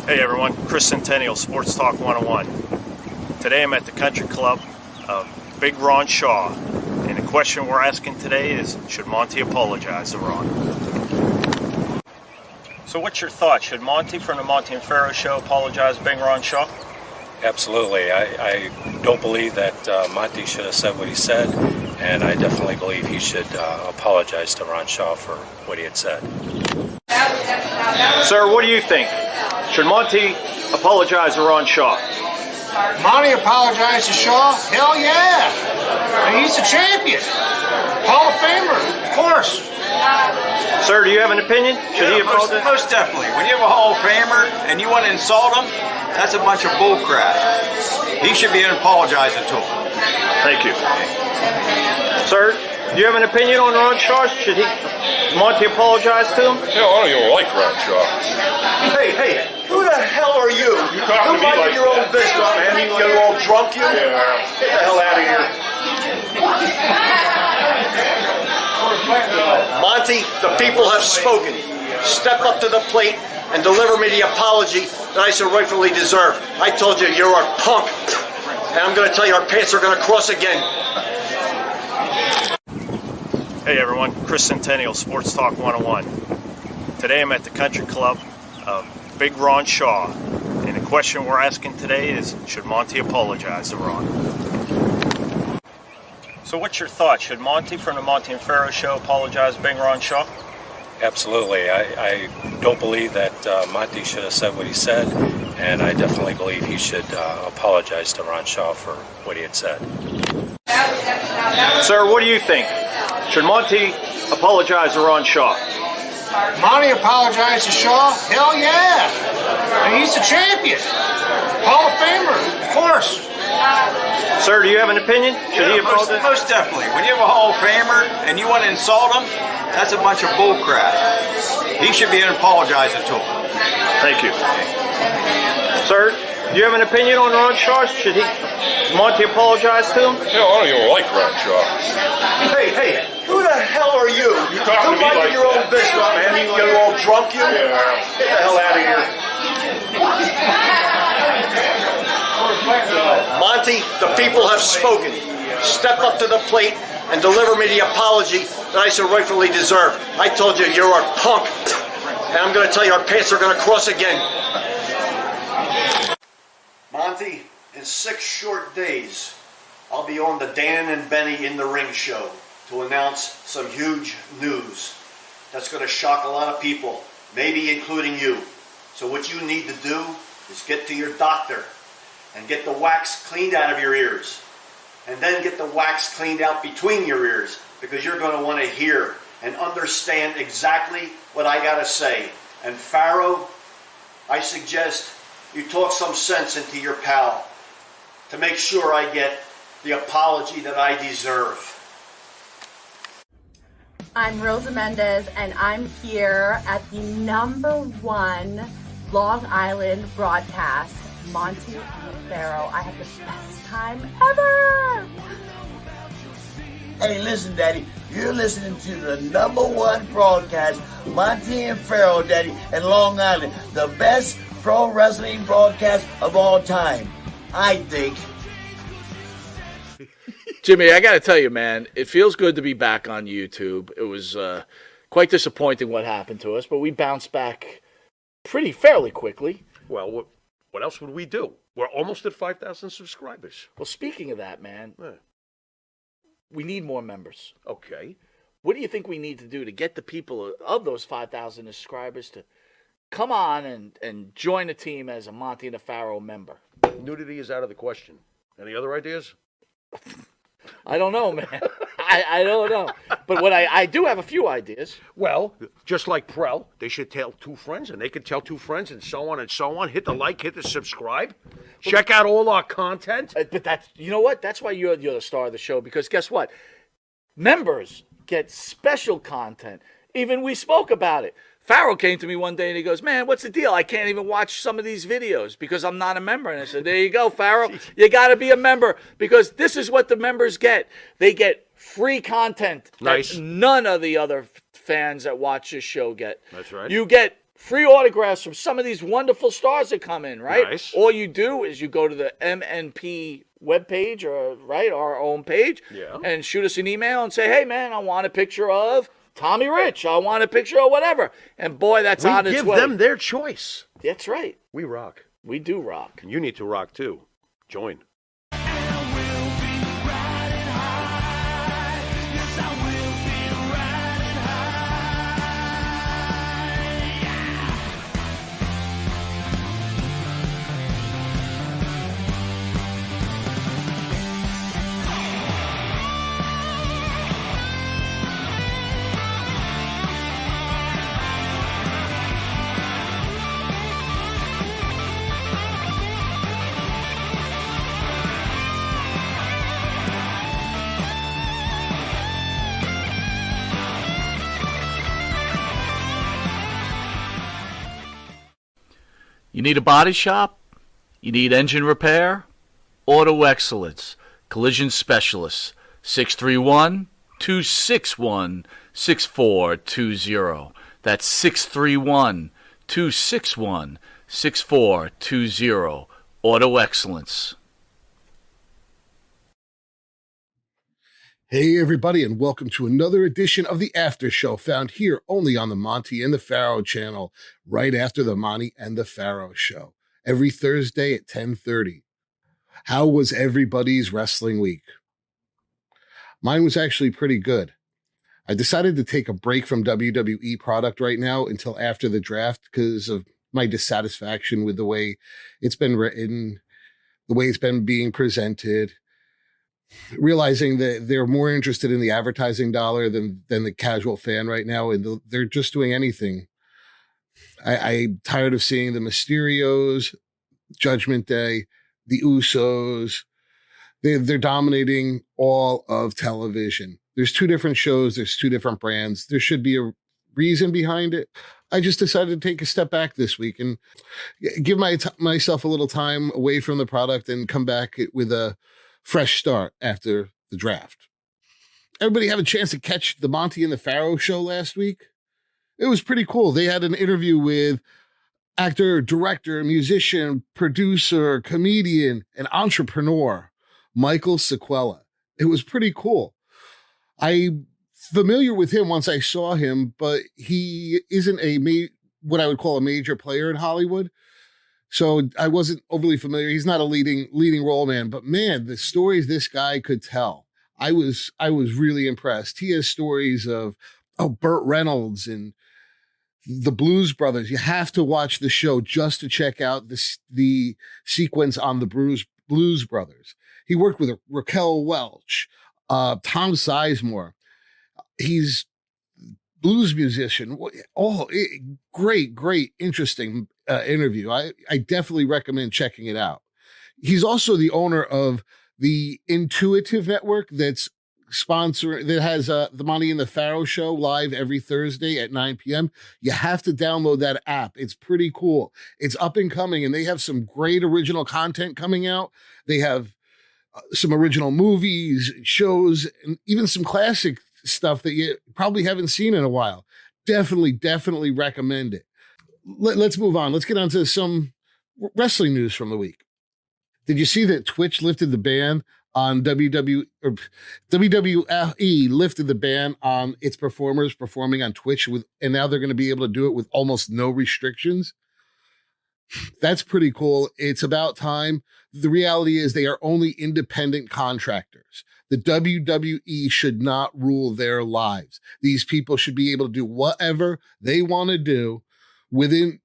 Hey everyone, Chris Centennial, Sports Talk 101. Today I'm at the Country Club of Big Ron Shaw, and the question we're asking today is, should Monty apologize to Ron? So what's your thought? Should Monty from the Monty and Pharaoh Show apologize to Big Ron Shaw? Absolutely. I don't believe that Monty should have said what he said, and I definitely believe he should apologize to Ron Shaw for what he had said. Sir, what do you think? Should Monty apologize to Ron Shaw? Monty apologized to Shaw? Hell yeah! He's the champion. Hall of Famer, of course. Sir, do you have an opinion? Should he apologize? Most definitely. When you have a Hall of Famer and you want to insult him, that's a bunch of bullcrap. He should be apologizing to him. Thank you. Sir, do you have an opinion on Ron Shaw? Should Monty apologize to him? Hell, I don't even like Ron Shaw. Hey, who the hell are you? You talking to me like your own that? business, man. You're all drunk, you? Yeah. Get the hell out of here. Monty, the people have spoken. Step up to the plate and deliver me the apology that I so rightfully deserve. I told you, you're a punk. And I'm going to tell you, our paths are going to cross again. Hey everyone, Chris Centennial, Sports Talk 101. Today I'm at the Country Club of Big Ron Shaw, and the question we're asking today is, should Monty apologize to Ron? So what's your thought? Should Monty from the Monty and Pharaoh Show apologize to Big Ron Shaw? Absolutely. I don't believe that Monty should have said what he said, and I definitely believe he should apologize to Ron Shaw for what he had said. Sir, what do you think? Should Monty apologize to Ron Shaw? Monty apologized to Shaw? Hell yeah! He's the champion. Hall of Famer, of course. Sir, do you have an opinion? Should he apologize? Most definitely. When you have a Hall of Famer and you want to insult him, that's a bunch of bullcrap. He should be apologizing to him. Thank you. Sir, do you have an opinion on Ron Shaw? Should Monty apologize to him? Hell, I don't even like Ron Shaw. Hey, who the hell are you? You talking to me like your own that? business, man. You're all drunk, you? Yeah. Get the hell out of here. Monty, the people have spoken. Step up to the plate and deliver me the apology that I so rightfully deserve. I told you, you're a punk. And I'm going to tell you, our paths are going to cross again. Monty, in 6 short days, I'll be on the Dan and Benny in the Ring show to announce some huge news that's going to shock a lot of people, maybe including you. So what you need to do is get to your doctor and get the wax cleaned out of your ears. And then get the wax cleaned out between your ears, because you're going to want to hear and understand exactly what I got to say. And Pharaoh, I suggest you talk some sense into your pal to make sure I get the apology that I deserve. I'm Rosa Mendez, and I'm here at the #1 Long Island broadcast, Monty and Pharaoh. I had the best time ever! Hey, listen, Daddy, you're listening to the #1 broadcast, Monty and Pharaoh, Daddy, in Long Island. The best pro wrestling broadcast of all time, I think. Jimmy, I got to tell you, man, it feels good to be back on YouTube. It was quite disappointing what happened to us, but we bounced back fairly quickly. Well, what else would we do? We're almost at 5,000 subscribers. Well, speaking of that, man, we need more members. Okay. What do you think we need to do to get the people of those 5,000 subscribers to come on and join the team as a Monty and a Pharaoh member? Nudity is out of the question. Any other ideas? I don't know, man. I don't know. But what I do have a few ideas. Well, just like Prel, they should tell 2 friends, and they could tell 2 friends, and so on and so on. Hit the like, hit the subscribe. Check out all our content. But that's, you know what? That's why you're the star of the show, because guess what? Members get special content. Even we spoke about it. Pharaoh came to me one day and he goes, man, what's the deal? I can't even watch some of these videos because I'm not a member. And I said, there you go, Pharaoh. You got to be a member, because this is what the members get. They get free content Nice. that none of the other fans that watch this show get. That's right. You get free autographs from some of these wonderful stars that come in, right? Nice. All you do is you go to the MNP webpage, or right, our own page, and shoot us an email and say, hey, man, I want a picture of Tommy Rich. I want a picture of whatever. And boy, that's on its way. We give them their choice. That's right. We rock. We do rock. And you need to rock too. Join. You need a body shop? You need engine repair? Auto Excellence, Collision Specialists, 631-261-6420. That's 631-261-6420. Auto Excellence. Hey, everybody, and welcome to another edition of the After Show, found here only on the Monty and the Pharaoh channel, right after the Monty and the Pharaoh show, every Thursday at 10:30. How was everybody's wrestling week? Mine was actually pretty good. I decided to take a break from WWE product right now until after the draft because of my dissatisfaction with the way it's been written, the way it's been being presented, realizing that they're more interested in the advertising dollar than the casual fan right now, and they're just doing anything. I'm tired of seeing the Mysterios, Judgment Day, the Usos. They're dominating all of television. There's two different shows. There's two different brands. There should be a reason behind it. I just decided to take a step back this week and give myself a little time away from the product and come back with a fresh start after the draft. Everybody have a chance to catch the Monty and the Pharaoh show last week? It was pretty cool. They had an interview with actor, director, musician, producer, comedian, and entrepreneur, Michael Sequela. It was pretty cool. I'm familiar with him once I saw him, but he isn't what I would call a major player in Hollywood. So I wasn't overly familiar. He's not a leading role man, but man, the stories this guy could tell, I was really impressed. He has stories of Burt Reynolds and the Blues Brothers. You have to watch the show just to check out the sequence on the Blues Brothers. He worked with Raquel Welch, Tom Sizemore. He's blues musician. Great, interesting interview. I definitely recommend checking it out. He's also the owner of the Intuitive Network that has the Monty and the Pharaoh show live every Thursday at 9 p.m. You have to download that app. It's pretty cool. It's up and coming, and they have some great original content coming out. They have some original movies, shows, and even some classic stuff that you probably haven't seen in a while. Definitely recommend it. Let's move on. Let's get on to some wrestling news from the week. Did you see that Twitch lifted the ban on WWE lifted the ban on its performers performing on Twitch and now they're going to be able to do it with almost no restrictions? That's pretty cool. It's about time. The reality is they are only independent contractors. The WWE should not rule their lives. These people should be able to do whatever they want to do within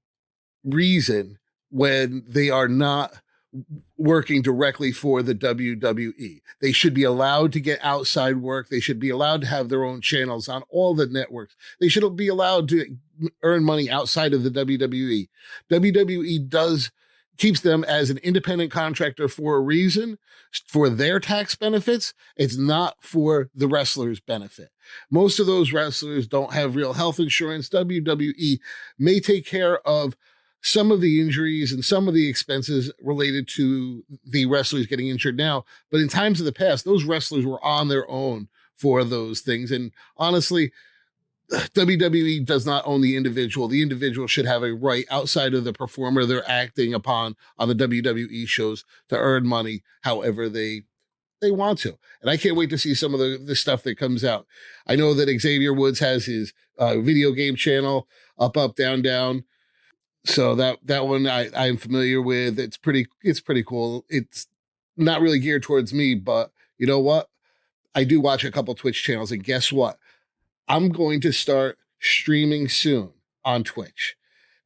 reason when they are not working directly for the WWE. They should be allowed to get outside work. They should be allowed to have their own channels on all the networks. They should be allowed to earn money outside of the WWE. WWE keeps them as an independent contractor for a reason, for their tax benefits. It's not for the wrestlers' benefit. Most of those wrestlers don't have real health insurance. WWE may take care of some of the injuries and some of the expenses related to the wrestlers getting injured now. But in times of the past, those wrestlers were on their own for those things. And honestly, WWE does not own the individual. The individual should have a right outside of the performer they're acting upon on the WWE shows to earn money however they want to. And I can't wait to see some of the stuff that comes out. I know that Xavier Woods has his video game channel, Up, Up, Down, Down. So that one I'm familiar with. It's pretty cool. It's not really geared towards me, but you know what? I do watch a couple Twitch channels, and guess what? I'm going to start streaming soon on Twitch.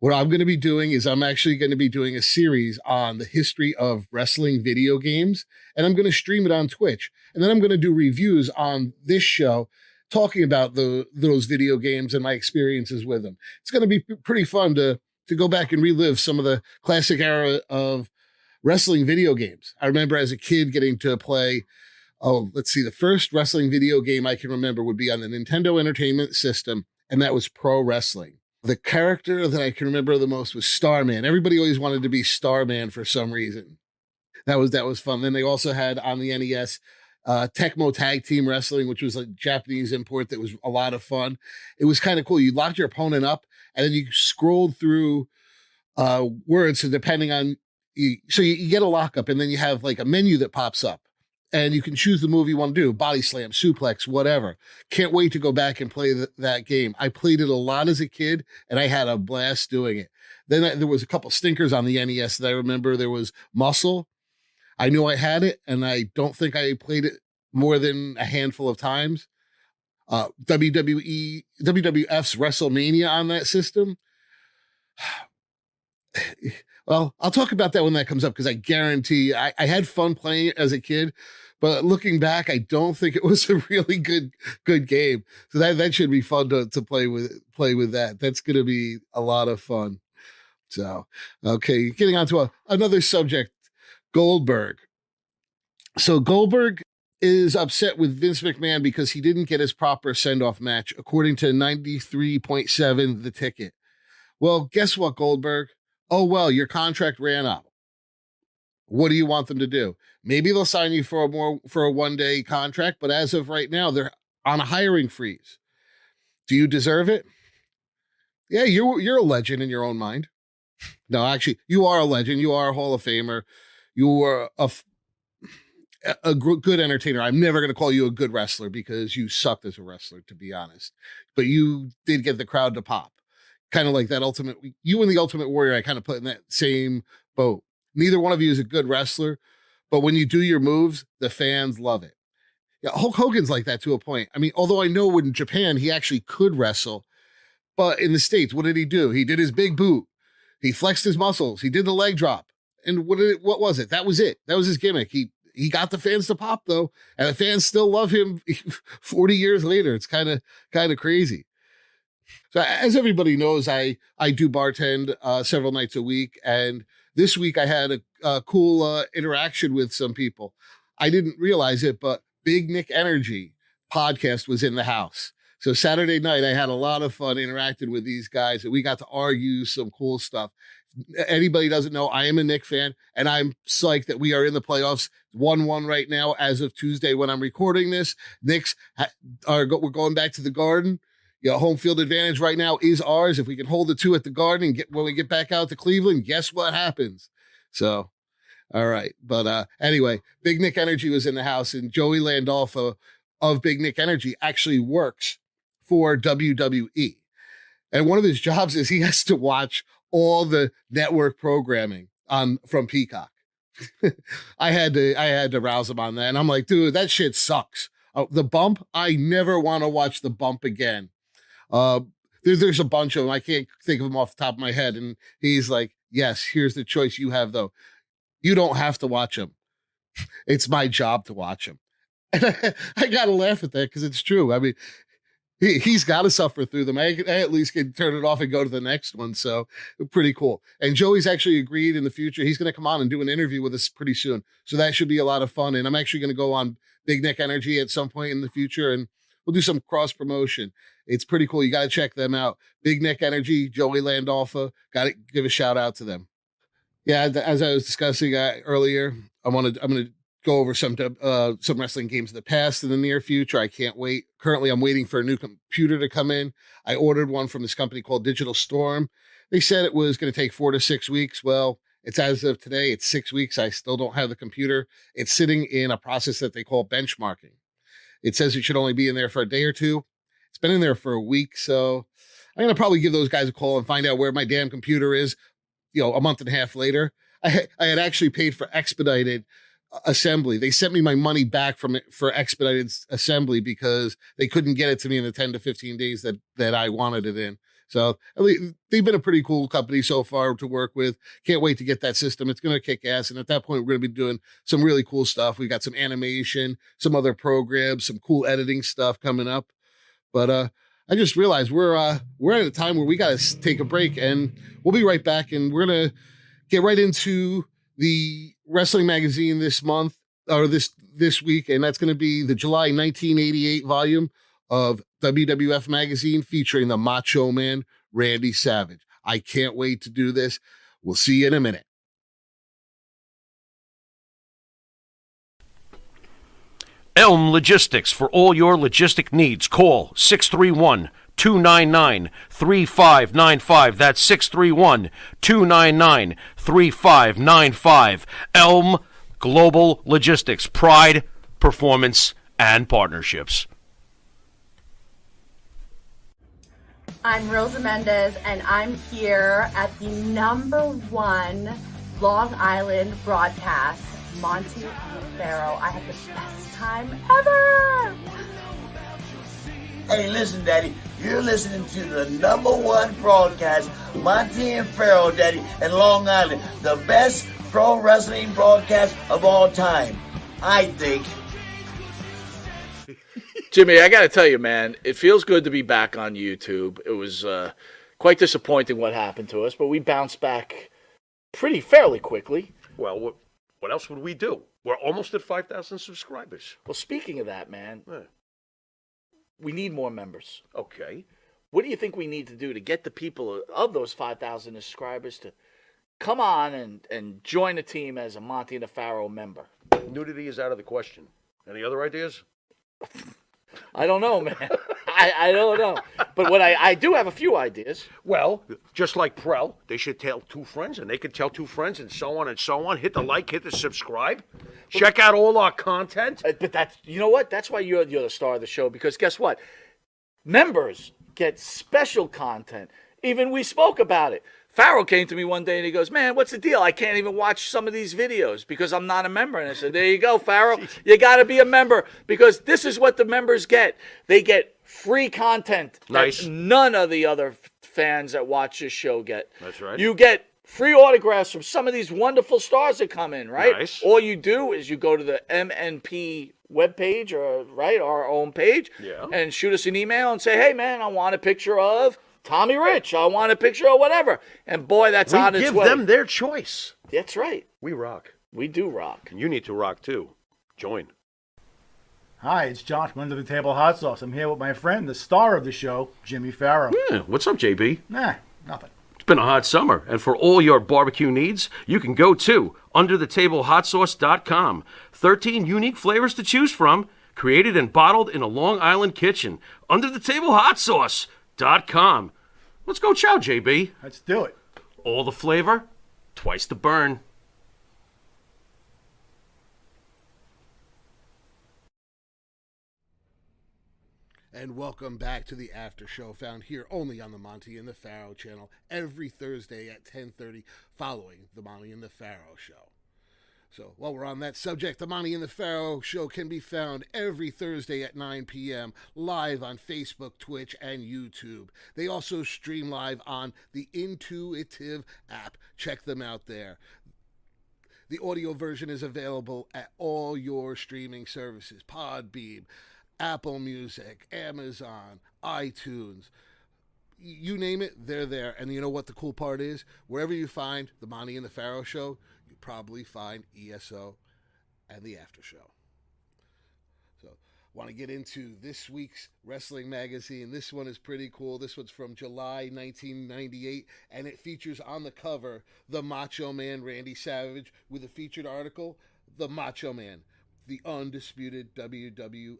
What I'm going to be doing is I'm actually going to be doing a series on the history of wrestling video games, and I'm going to stream it on Twitch. And then I'm going to do reviews on this show talking about those video games and my experiences with them. It's going to be pretty fun to go back and relive some of the classic era of wrestling video games. I remember as a kid getting to play, the first wrestling video game I can remember would be on the Nintendo Entertainment System, and that was Pro Wrestling. The character that I can remember the most was Starman. Everybody always wanted to be Starman for some reason. That was fun. Then they also had on the NES Tecmo Tag Team Wrestling, which was a Japanese import that was a lot of fun. It was kind of cool. You locked your opponent up, and then you scrolled through words. So depending on, you get a lockup, and then you have like a menu that pops up, and you can choose the move you want to do: body slam, suplex, whatever. Can't wait to go back and play that game. I played it a lot as a kid, and I had a blast doing it. Then there was a couple stinkers on the NES that I remember. There was Muscle. I knew I had it, and I don't think I played it more than a handful of times. WWF's WrestleMania on that system. Well, I'll talk about that when that comes up, because I guarantee I had fun playing it as a kid, but looking back, I don't think it was a really good game. So that should be fun to play with that. That's going to be a lot of fun. So, okay, getting on to another subject, Goldberg. So Goldberg is upset with Vince McMahon because he didn't get his proper send-off match, according to 93.7 The Ticket. Well, guess what, Goldberg? Oh, well, your contract ran up. What do you want them to do? Maybe they'll sign you for a one-day contract, but as of right now, they're on a hiring freeze. Do you deserve it? Yeah, you're a legend in your own mind. No, actually, you are a legend. You are a Hall of Famer. You are a good entertainer. I'm never going to call you a good wrestler because you sucked as a wrestler, to be honest. But you did get the crowd to pop. Kind of like that you and the Ultimate Warrior, I kind of put in that same boat. Neither one of you is a good wrestler, but when you do your moves, the fans love it. Yeah, Hulk Hogan's like that to a point. I mean, although I know in Japan, he actually could wrestle, but in the States, what did he do? He did his big boot. He flexed his muscles. He did the leg drop. And what was it? That was it. That was his gimmick. He got the fans to pop, though, and the fans still love him 40 years later. It's kind of crazy. So as everybody knows, I do bartend several nights a week, and this week I had a cool interaction with some people. I didn't realize it, but Big Nick Energy podcast was in the house. So Saturday night, I had a lot of fun interacting with these guys, and we got to argue some cool stuff. Anybody doesn't know, I am a Knick fan, and I'm psyched that we are in the playoffs. 1-1 right now as of Tuesday when I'm recording this. Knicks we're going back to the Garden. Home field advantage right now is ours. If we can hold the 2 at the Garden and when we get back out to Cleveland, guess what happens? So, all right. But anyway, Big Nick Energy was in the house, and Joey Landolfo of Big Nick Energy actually works for WWE. And one of his jobs is he has to watch all the network programming from Peacock. I had to rouse him on that. And I'm like, dude, that shit sucks. The Bump, I never want to watch The Bump again. There's a bunch of them. I can't think of them off the top of my head. And he's like, yes, here's the choice you have, though. You don't have to watch them. It's my job to watch them. And I got to laugh at that because it's true. I mean, he's got to suffer through them. I at least can turn it off and go to the next one. So pretty cool. And Joey's actually agreed in the future. He's going to come on and do an interview with us pretty soon. So that should be a lot of fun. And I'm actually going to go on Big Nick Energy at some point in the future, and we'll do some cross promotion. It's pretty cool. You got to check them out. Big Nick Energy, Joey Landolfo. Got to give a shout out to them. Yeah, as I was discussing earlier, I'm going to go over some wrestling games of the past in the near future. I can't wait. Currently, I'm waiting for a new computer to come in. I ordered one from this company called Digital Storm. They said it was going to take 4 to 6 weeks. Well, it's as of today, it's 6 weeks. I still don't have the computer. It's sitting in a process that they call benchmarking. It says it should only be in there for a day or two. It's been in there for a week, so I'm going to probably give those guys a call and find out where my damn computer is, a month and a half later. I had actually paid for expedited assembly. They sent me my money back for expedited assembly because they couldn't get it to me in the 10 to 15 days that I wanted it in. So they've been a pretty cool company so far to work with. Can't wait to get that system. It's going to kick ass. And at that point, we're going to be doing some really cool stuff. We've got some animation, some other programs, some cool editing stuff coming up. But I just realized we're at a time where we got to take a break, and we'll be right back. And we're going to get right into the wrestling magazine this month or this week, and that's going to be the July 1988 volume of WWF magazine featuring the Macho Man Randy Savage. I can't wait to do this. We'll see you in a minute. Elm Logistics, for all your logistic needs. Call 631-299-3595. That's 631-299-3595. Elm Global Logistics. Pride, performance, and partnerships. I'm Rosa Mendez, and I'm here at the #1 Long Island broadcast, Monty and Pharaoh. I had the best time ever! Hey, listen, Daddy, you're listening to the #1 broadcast, Monty and Pharaoh, Daddy, in Long Island. The best pro wrestling broadcast of all time, I think. Jimmy, I got to tell you, man, it feels good to be back on YouTube. It was quite disappointing what happened to us, but we bounced back fairly quickly. Well, what else would we do? We're almost at 5,000 subscribers. Well, speaking of that, man, we need more members. Okay. What do you think we need to do to get the people of those 5,000 subscribers to come on and join the team as a Monty and the Pharaoh member? Nudity is out of the question. Any other ideas? I don't know, man. I don't know. But what I do have a few ideas. Well, just like Prell, they should tell 2 friends, and they could tell 2 friends, and so on and so on. Hit the like, hit the subscribe. Check out all our content. But that's, you know what? That's why you're the star of the show, because guess what? Members get special content. Even we spoke about it. Pharaoh came to me one day and he goes, man, what's the deal? I can't even watch some of these videos because I'm not a member. And I said, there you go, Pharaoh. You got to be a member because this is what the members get. They get free content that none of the other fans that watch this show get. That's right. You get free autographs from some of these wonderful stars that come in, right? Nice. All you do is you go to the MNP webpage, our own page, and shoot us an email and say, hey, man, I want a picture of Tommy Rich. I want a picture of whatever. And boy, that's on its way. We give them their choice. That's right. We rock. We do rock. And you need to rock too. Join. Hi, it's Josh from Under the Table Hot Sauce. I'm here with my friend, the star of the show, Jimmy Pharaoh. Yeah, what's up, JB? Nah, nothing. It's been a hot summer, and for all your barbecue needs, you can go to underthetablehotsauce.com. 13 unique flavors to choose from, created and bottled in a Long Island kitchen. underthetablehotsauce.com. Let's go chow, JB. Let's do it. All the flavor, twice the burn. And welcome back to the after show, found here only on the Monty and the Pharaoh channel every Thursday at 10:30 following the Monty and the Pharaoh show. So while we're on that subject, the Monty and the Pharaoh show can be found every Thursday at 9 p.m. live on Facebook, Twitch, and YouTube. They also stream live on the Intuitive app. Check them out there. The audio version is available at all your streaming services: Podbean, Apple Music, Amazon, iTunes. You name it, they're there. And you know what the cool part is? Wherever you find the Monty and the Pharaoh show, you probably find ESO and the After Show. So, want to get into this week's wrestling magazine. This one is pretty cool. This one's from July 1998, and it features on the cover the Macho Man Randy Savage with a featured article, The Macho Man, the undisputed WWF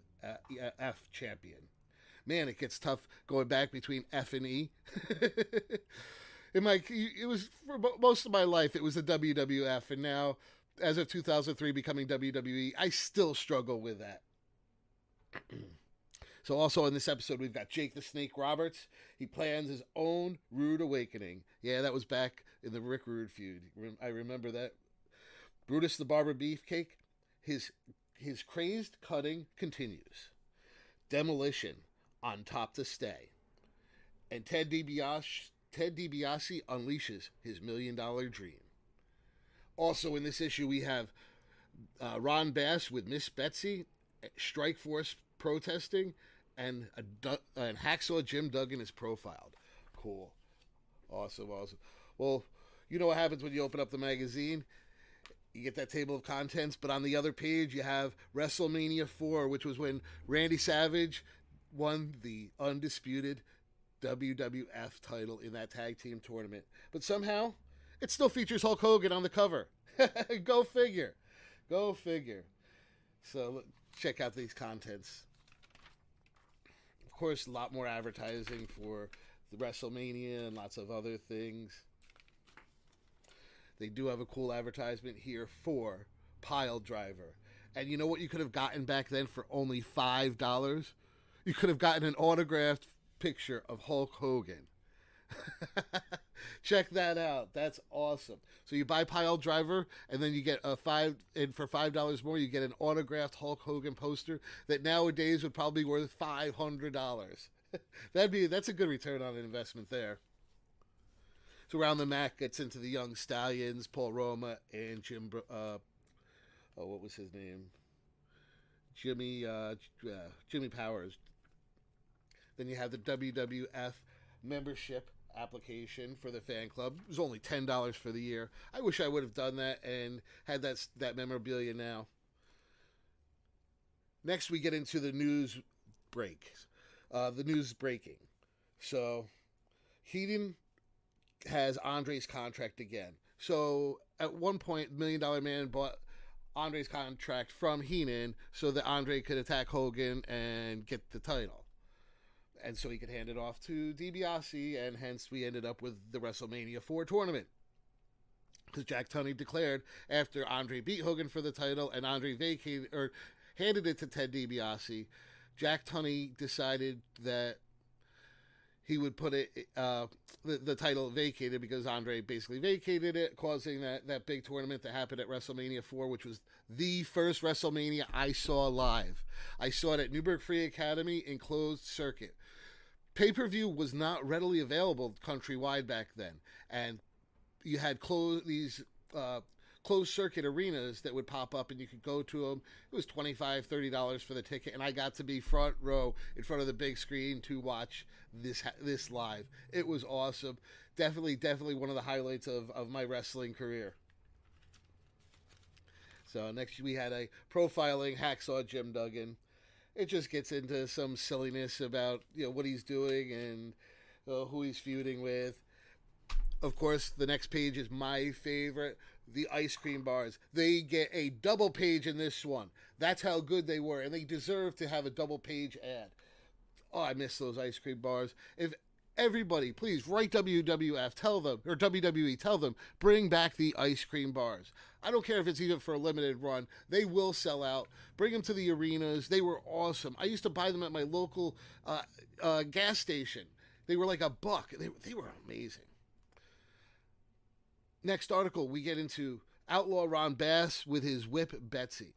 champion. Man, it gets tough going back between F and E. It was for most of my life, it was the WWF, and now, as of 2003, becoming WWE, I still struggle with that. So also in this episode, we've got Jake the Snake Roberts. He plans his own Rude Awakening. Yeah, that was back in the Rick Rude feud. I remember that. Brutus the Barber Beefcake, his crazed cutting continues. Demolition on top to stay. And Ted DiBiase unleashes his $1 million dream. Also in this issue, we have Ron Bass with Miss Betsy, Strike Force protesting, and Hacksaw Jim Duggan is profiled. Cool. Awesome. Well, you know what happens when you open up the magazine? You get that table of contents, but on the other page you have WrestleMania 4, which was when Randy Savage won the undisputed WWF title in that tag team tournament. But somehow, it still features Hulk Hogan on the cover. Go figure. So check out these contents. Of course, a lot more advertising for the WrestleMania and lots of other things. They do have a cool advertisement here for Pile Driver. And you know what you could have gotten back then for only $5? You could have gotten an autographed picture of Hulk Hogan. Check that out. That's awesome. So you buy Pile Driver, and then you get for $5 more, you get an autographed Hulk Hogan poster that nowadays would probably be worth $500. That's a good return on an investment there. So Around the Mat gets into the Young Stallions, Paul Roma and Jim. What was his name? Jimmy Powers. Then you have the WWF membership application for the fan club. It was only $10 for the year. I wish I would have done that and had that memorabilia now. Next, we get into the news breaks. The news breaking. So, Heenan has Andre's contract again. So, at one point, $1 Million Man bought Andre's contract from Heenan so that Andre could attack Hogan and get the title. And so he could hand it off to DiBiase, and hence we ended up with the WrestleMania 4 tournament. Because Jack Tunney declared after Andre beat Hogan for the title and Andre handed it to Ted DiBiase, Jack Tunney decided that he would put it the title vacated because Andre basically vacated it, causing that big tournament to happen at WrestleMania 4, which was the first WrestleMania I saw live. I saw it at Newburgh Free Academy in closed circuit. Pay-per-view was not readily available countrywide back then, and you had closed circuit arenas that would pop up and you could go to them. It was $25, $30 for the ticket, and I got to be front row in front of the big screen to watch this live. It was awesome. Definitely one of the highlights of my wrestling career. So next we had a profiling Hacksaw Jim Duggan. It just gets into some silliness about what he's doing and who he's feuding with. Of course, the next page is my favorite, the ice cream bars. They get a double page in this one. That's how good they were, and they deserve to have a double page ad. Oh, I miss those ice cream bars. If everybody, please write WWF, tell them, or WWE, tell them, bring back the ice cream bars. I don't care if it's even for a limited run. They will sell out. Bring them to the arenas. They were awesome. I used to buy them at my local gas station. They were like $1. They were amazing. Next article, we get into Outlaw Ron Bass with his whip Betsy.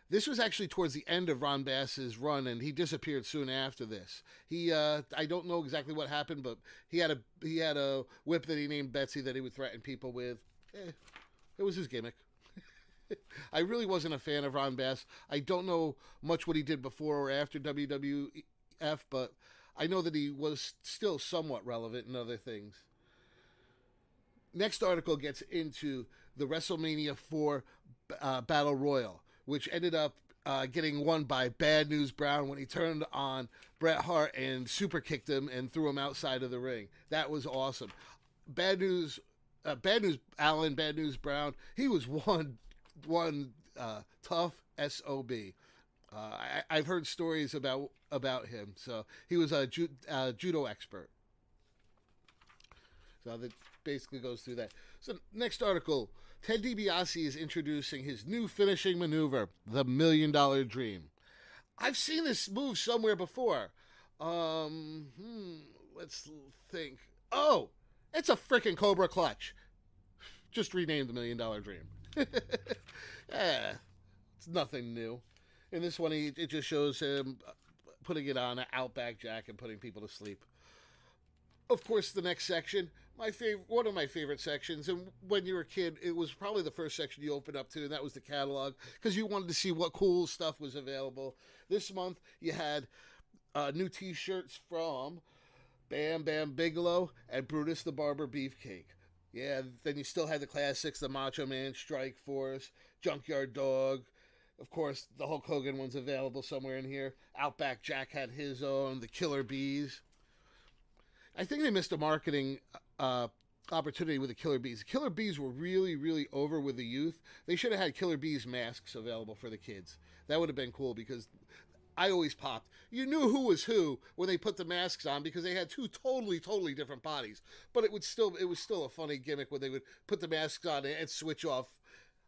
This was actually towards the end of Ron Bass's run, and he disappeared soon after this. I don't know exactly what happened, but he had a whip that he named Betsy that he would threaten people with. It was his gimmick. I really wasn't a fan of Ron Bass. I don't know much what he did before or after WWF, but I know that he was still somewhat relevant in other things. Next article gets into the WrestleMania 4 Battle Royal, which ended up getting won by Bad News Brown when he turned on Bret Hart and super kicked him and threw him outside of the ring. That was awesome. Bad News Brown, he was one tough S-O-B. I've heard stories about him. So he was a judo expert. So that basically goes through that. So next article, Ted DiBiase is introducing his new finishing maneuver, the $1 Million Dream. I've seen this move somewhere before. Let's think. Oh, it's a freaking Cobra Clutch. Just renamed the $1 Million Dream. Yeah, it's nothing new. In this one, it just shows him putting it on an Outback Jack and putting people to sleep. Of course, the next section, one of my favorite sections, and when you were a kid, it was probably the first section you opened up to, and that was the catalog, because you wanted to see what cool stuff was available. This month, you had new T-shirts from Bam Bam Bigelow and Brutus the Barber Beefcake. Yeah, then you still had the classics, the Macho Man, Strike Force, Junkyard Dog. Of course, the Hulk Hogan one's available somewhere in here. Outback Jack had his own, the Killer Bees. I think they missed a marketing opportunity with the Killer Bees. The Killer Bees were really, really over with the youth. They should have had Killer Bees masks available for the kids. That would have been cool because I always popped. You knew who was who when they put the masks on because they had two totally, totally different bodies. But it was still a funny gimmick when they would put the masks on and switch off.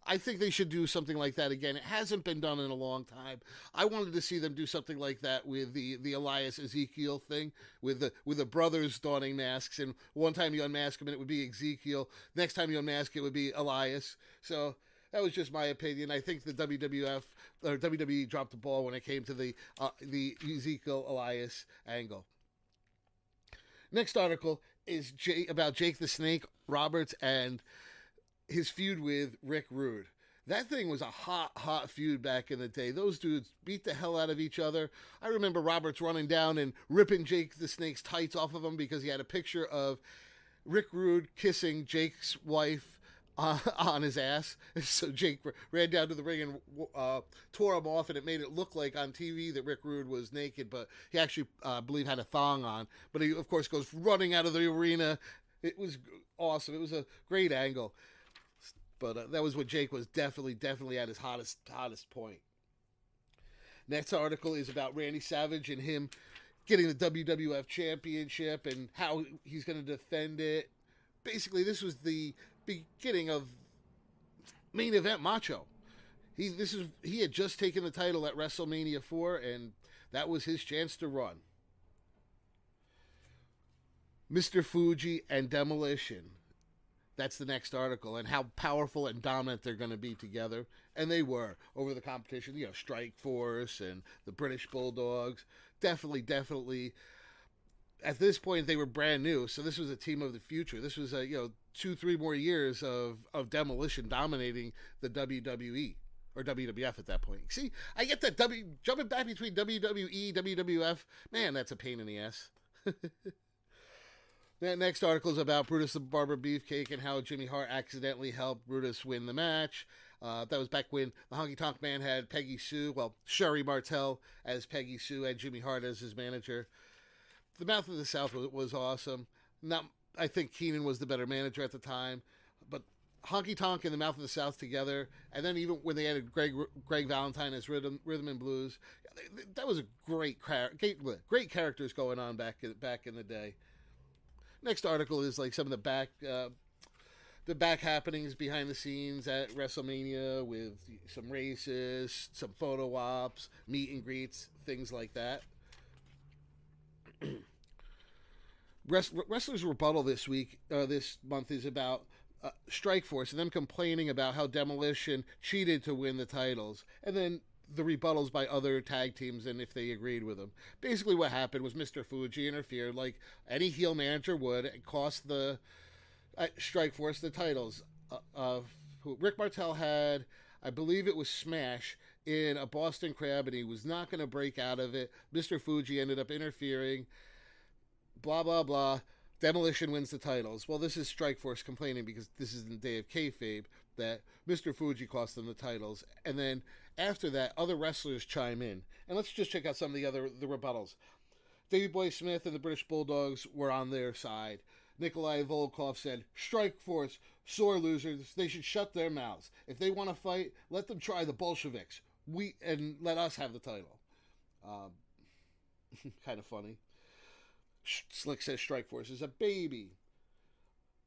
I think they should do something like that again. It hasn't been done in a long time. I wanted to see them do something like that with the Elias Ezekiel thing, with the brothers donning masks. And one time you unmask them and it would be Ezekiel. Next time you unmask it would be Elias. So that was just my opinion. I think the WWF or WWE dropped the ball when it came to the Ezekiel Elias angle. Next article is about Jake the Snake Roberts and his feud with Rick Rude. That thing was a hot feud back in the day. Those dudes beat the hell out of each other. I remember Roberts running down and ripping Jake the Snake's tights off of him because he had a picture of Rick Rude kissing Jake's wife on his ass. So Jake ran down to the ring and tore him off, and it made it look like on TV that Rick Rude was naked, but he actually, I believe, had a thong on. But he, of course, goes running out of the arena. It was awesome. It was a great angle. But that was when Jake was definitely at his hottest point. Next article is about Randy Savage and him getting the WWF Championship and how he's going to defend it. Basically, this was the beginning of Main Event Macho. He had just taken the title at WrestleMania 4, and that was his chance to run. Mr. Fuji and Demolition. That's the next article, and how powerful and dominant they're going to be together. And they were over the competition. You know, Strike Force and the British Bulldogs. Definitely. At this point, they were brand new, so this was a team of the future. This was 2-3 more years of Demolition dominating the WWE or WWF at that point. See, I get that jumping back between WWE, WWF. Man, that's a pain in the ass. That next article is about Brutus the Barber Beefcake and how Jimmy Hart accidentally helped Brutus win the match. That was back when the Honky Tonk Man had Peggy Sue, Sherry Martel as Peggy Sue and Jimmy Hart as his manager. The Mouth of the South was awesome. I think Keenan was the better manager at the time, but Honky Tonk and the Mouth of the South together, and then even when they added Greg Valentine as Rhythm and Blues, that was a great characters going on back in the day. Next article is like some of the back happenings behind the scenes at WrestleMania with some races, some photo ops, meet and greets, things like that. Wrestler's Rebuttal this month is about Strike Force and them complaining about how Demolition cheated to win the titles, and then the rebuttals by other tag teams and if they agreed with them. Basically what happened was Mr. Fuji interfered like any heel manager would and cost the Strike Force the titles. Rick Martel had, I believe it was Smash, in a Boston Crab, and he was not going to break out of it. Mr. Fuji ended up interfering. Blah, blah, blah. Demolition wins the titles. Well, this is Strike Force complaining because this is in the day of kayfabe that Mr. Fuji cost them the titles. And then after that, other wrestlers chime in. And let's just check out some of the rebuttals. Davey Boy Smith and the British Bulldogs were on their side. Nikolai Volkov said, Strike Force, sore losers, they should shut their mouths. If they want to fight, let them try the Bolsheviks. and let us have the title. Kind of funny. Slick says Strikeforce is a baby.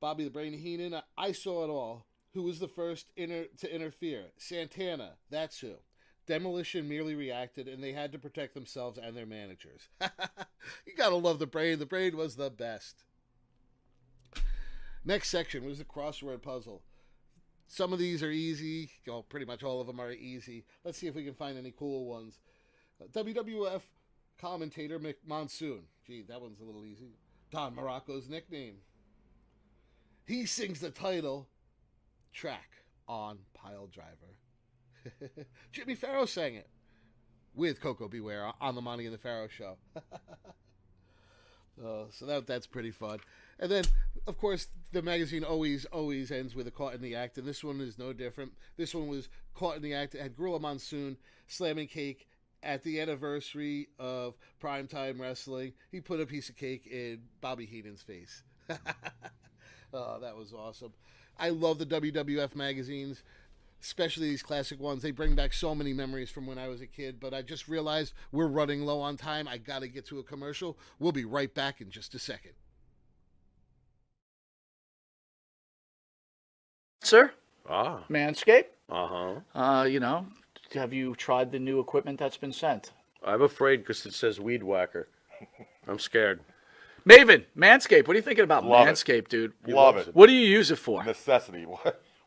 Bobby the Brain Heenan, I saw it all. Who was the first to interfere? Santana, that's who. Demolition merely reacted, and they had to protect themselves and their managers. You gotta love the Brain. The Brain was the best. Next section was the crossword puzzle. Some of these are easy. Well, pretty much all of them are easy. Let's see if we can find any cool ones. WWF commentator Mick Monsoon. Gee, that one's a little easy. Don Morocco's nickname. He sings the title track on Pile Driver. Jimmy Farrow sang it with Coco Beware on the Monty and the Pharaoh show. So that's pretty fun. And then, of course, the magazine always ends with a Caught in the Act, and this one is no different. This one was Caught in the Act. It had Gorilla Monsoon slamming cake at the anniversary of Primetime Wrestling. He put a piece of cake in Bobby Heenan's face. Oh, that was awesome. I love the WWF magazines, especially these classic ones. They bring back so many memories from when I was a kid, but I just realized we're running low on time. I got to get to a commercial. We'll be right back in just a second. Sir? Ah. Manscaped? Uh-huh. Have you tried the new equipment that's been sent? I'm afraid because it says Weed Whacker. I'm scared. Maven, Manscaped, what are you thinking about Love Manscaped, dude? Love it. What do you use it for? Necessity.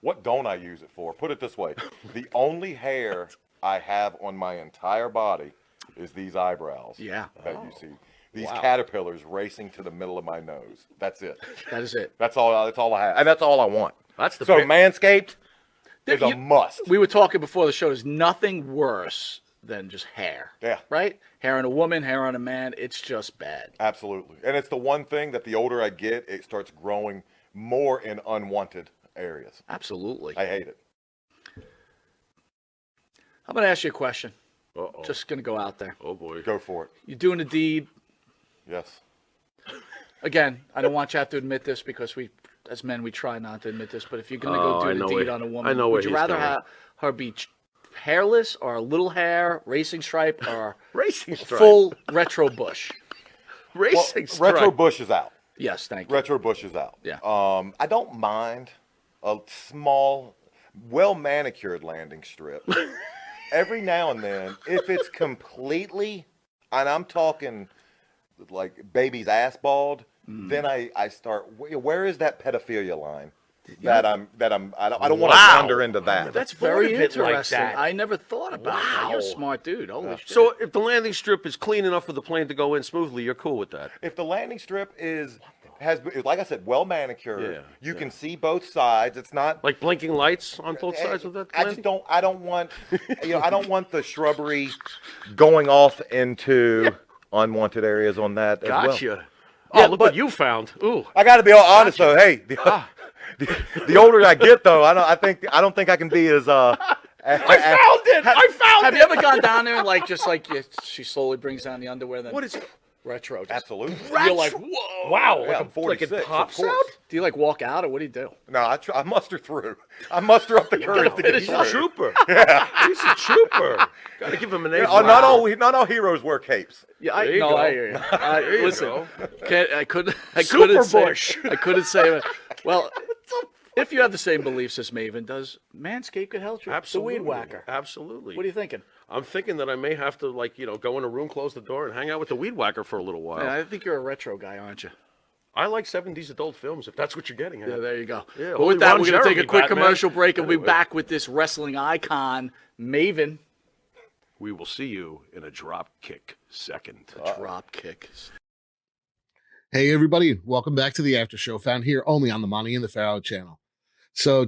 What don't I use it for? Put it this way. The only hair I have on my entire body is these eyebrows. Yeah. That you see. These Wow. caterpillars racing to the middle of my nose. That's it. That is it. That's all I have. And that's all I want. That's the So pick. Manscaped is a must. We were talking before the show. There's nothing worse than just hair. Yeah. Right? Hair on a woman, hair on a man. It's just bad. Absolutely. And it's the one thing that the older I get, it starts growing more in unwanted areas. Absolutely. I hate it. I'm going to ask you a question. Uh-oh. Just going to go out there. Oh, boy. Go for it. You're doing a deed. Yes. Again, I don't want you to have to admit this because we, as men, we try not to admit this. But if you're going to Oh, go I do know a deed where- on a I woman, know where would you he's rather going. have her be hairless or a little hair, racing stripe, or Racing stripe. full retro bush? Racing Well, Retro Bush is out. Yes, thank you. Retro Bush is out. Yeah. I don't mind a small, well manicured landing strip. Every now and then, if it's completely, and I'm talking like baby's ass bald, then I start. Where is that pedophilia line? I don't want to wander into that. That's thought very of it like interesting. that. I never thought about that. You're a Wow. smart dude. Holy shit. So if the landing strip is clean enough for the plane to go in smoothly, you're cool with that? If the landing strip has, like I said, well manicured, Yeah, you can see both sides. It's not Like blinking lights on both sides of that I landing? just don't. I don't want. I don't want the shrubbery going off into unwanted areas on that as well. Gotcha. Oh, look what you found. Ooh. I got to be all honest though. Hey, the older I get though, I don't think I can be as I found it! I found Have it! you ever gone down there and she slowly brings down the underwear? Then What is retro? Just, Absolutely. You're like, whoa! Wow, Yeah, I'm like 46, it of pops course. out? Do you like walk out or what do you do? No, I muster through. I muster up the courage to get He's a through. trooper. He's a trooper. Got to give him an A. Oh, not all heroes wear capes. Yeah, There you go. I hear you. There you Listen, go. I couldn't Super say. Bush. I couldn't say. Well, if you have the same beliefs as Maven, does Manscaped could help you? Absolutely. The weed whacker. Absolutely. What are you thinking? I'm thinking that I may have to, go in a room, close the door, and hang out with the weed whacker for a little while. Man, I think you're a retro guy, aren't you? I like 70s adult films, if that's what you're getting at. Yeah, there you go. Yeah, But only with that, Ron we're going to take a Jeremy, quick Batman. commercial break, and we'll be Anyway. back with this wrestling icon, Maven. We will see you in a drop kick second. Drop kick. Hey, everybody, and welcome back to the After Show, found here only on the Monty and the Pharaoh channel. So,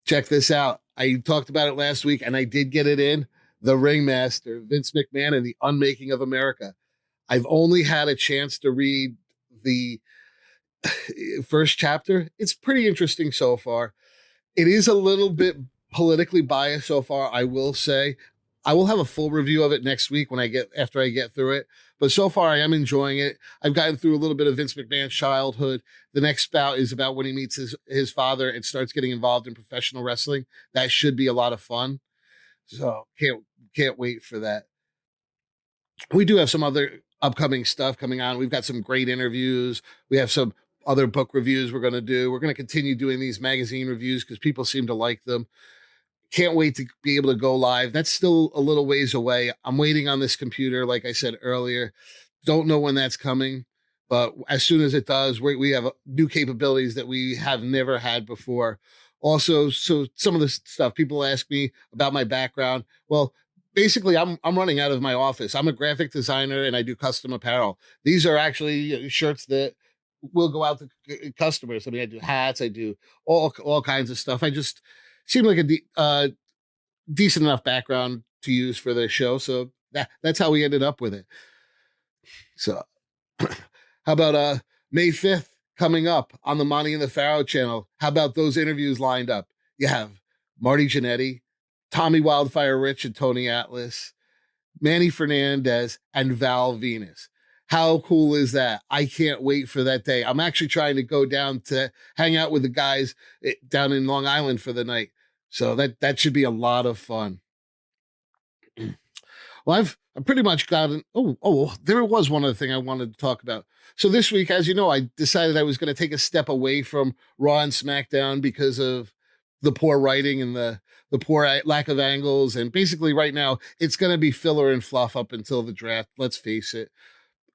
check this out. I talked about it last week, and I did get it in. The Ringmaster, Vince McMahon, and the Unmaking of America. I've only had a chance to read the first chapter. It's pretty interesting so far. It is a little bit politically biased so far, I will say. I will have a full review of it next week after I get through it. But so far, I am enjoying it. I've gotten through a little bit of Vince McMahon's childhood. The next bout is about when he meets his father and starts getting involved in professional wrestling. That should be a lot of fun. So can't wait for that. We do have some other upcoming stuff coming on. We've got some great interviews. We have some other book reviews we're going to do. We're going to continue doing these magazine reviews because people seem to like them. Can't wait to be able to go live. That's still a little ways away. I'm waiting on this computer, like I said earlier. Don't know when that's coming, but as soon as it does, we have new capabilities that we have never had before. Also, so some of the stuff people ask me about my background. Well, basically, I'm running out of my office. I'm a graphic designer and I do custom apparel. These are actually shirts that will go out to customers. I mean, I do hats, I do all kinds of stuff. I just seem like a decent enough background to use for the show, so that's how we ended up with it. So, how about May 5th coming up on the Monty and the Pharaoh channel? How about those interviews lined up? You have Marty Jannetty, Tommy Wildfire Rich and Tony Atlas, Manny Fernandez, and Val Venus. How cool is that? I can't wait for that day. I'm actually trying to go down to hang out with the guys down in Long Island for the night. So that should be a lot of fun. Well, I've pretty much gotten, there was one other thing I wanted to talk about. So this week, as you know, I decided I was going to take a step away from Raw and SmackDown because of the poor writing and the poor lack of angles. And basically right now it's going to be filler and fluff up until the draft. Let's face it.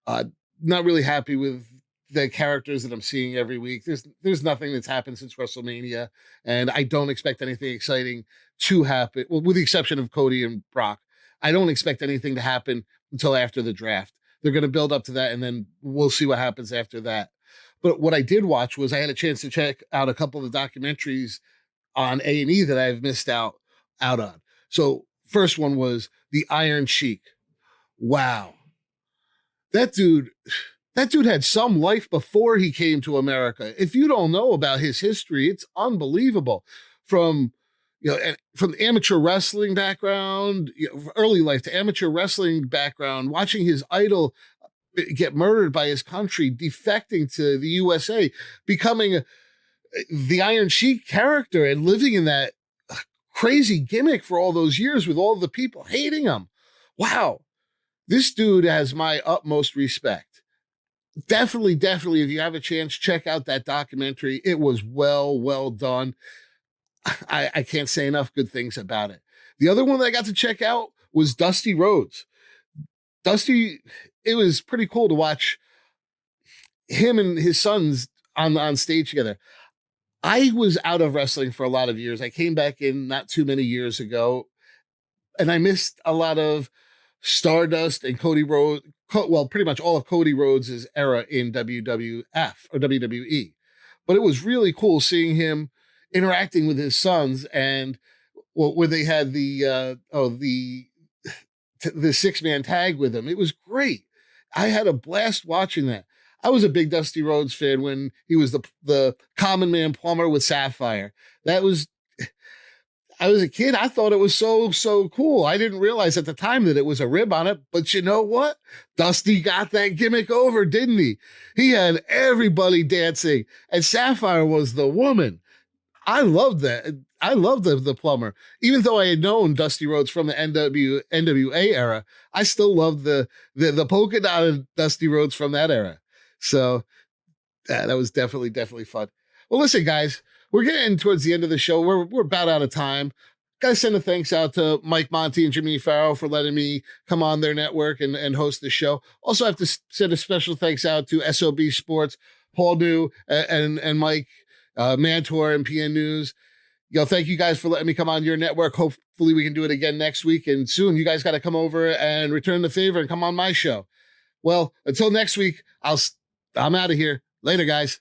Not really happy with the characters that I'm seeing every week. There's nothing that's happened since WrestleMania, and I don't expect anything exciting to happen. Well, with the exception of Cody and Brock, I don't expect anything to happen until after the draft. They're going to build up to that, and then we'll see what happens after that. But what I did watch was I had a chance to check out a couple of the documentaries on A&E that I've missed out on. So first one was the Iron Sheik. Wow. That dude had some life before he came to America. If you don't know about his history, it's unbelievable. From amateur wrestling background, early life to amateur wrestling background, watching his idol get murdered by his country, defecting to the USA, becoming the Iron Sheik character and living in that crazy gimmick for all those years with all the people hating him. Wow. This dude has my utmost respect. Definitely, if you have a chance, check out that documentary. It was well done. I can't say enough good things about it. The other one that I got to check out was Dusty Rhodes. Dusty, it was pretty cool to watch him and his sons on stage together. I was out of wrestling for a lot of years. I came back in not too many years ago, and I missed a lot of Stardust and Cody Rhodes. Well, pretty much all of Cody Rhodes' era in WWF or WWE. But it was really cool seeing him interacting with his sons, and where they had the 6-man tag with him. It was great. I had a blast watching that. I was a big Dusty Rhodes fan when he was the common man plumber with Sapphire. I was a kid. I thought it was so cool. I didn't realize at the time that it was a rib on it, but you know what? Dusty got that gimmick over, didn't he? He had everybody dancing, and Sapphire was the woman. I loved that. I loved the plumber. Even though I had known Dusty Rhodes from the NWA era, I still loved the polka dotted Dusty Rhodes from that era. So that was definitely fun. Well, listen, guys, we're getting towards the end of the show. We're about out of time. Gotta send a thanks out to Mike Monty and Jimmy Farrow for letting me come on their network and host the show. Also have to send a special thanks out to SOB Sports, Paul New and Mike Mantor and PN News. Thank you guys for letting me come on your network. Hopefully we can do it again next week. And soon you guys got to come over and return the favor and come on my show. Well, until next week, I'm out of here. Later, guys.